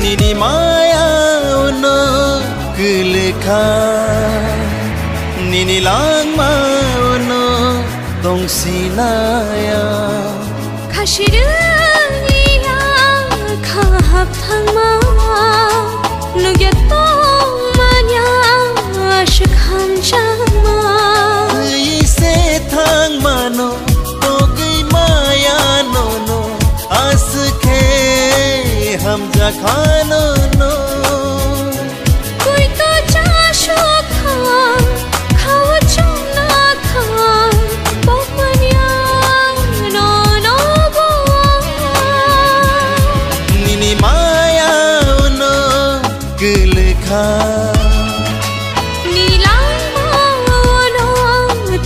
Nini maya ono geleka Nini lang ma ono tong sinaya Khashirnya khap thang ma nugya tong manya ashkham chama ise thang mano to gei maya no no as ke हम जखानो no कोई तो चाशो खाओ चुना था Bamniya no no बो निनी माया no गलखा नीला no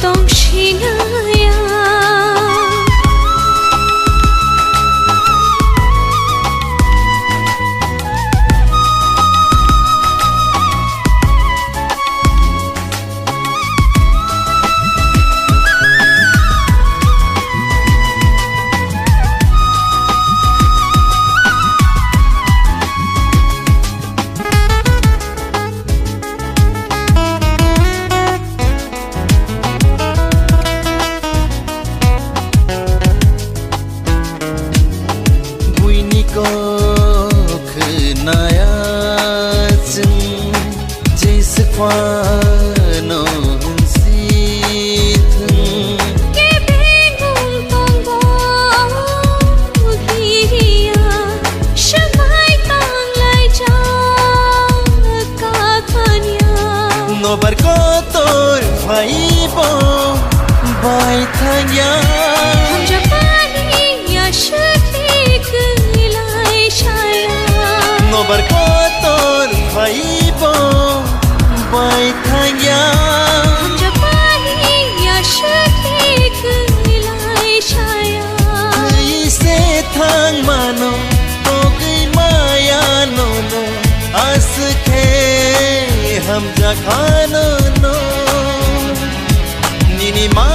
तों शिनाया को खनाया जं जैसे ख्वानो हंसीथं के बेगुं तंगो गिरिया शमाय तांग लाई जा का खनिया नोबर को तोर भाई बो बाय थाया हम जपानी या शकीक लाई शाया नोबर को तोर भाई बो बाय थाया हम जपानी या शकीक लाई शाया इसे थांग मानो तो गई माया नो नो आस के हम जखानो नो निनी मा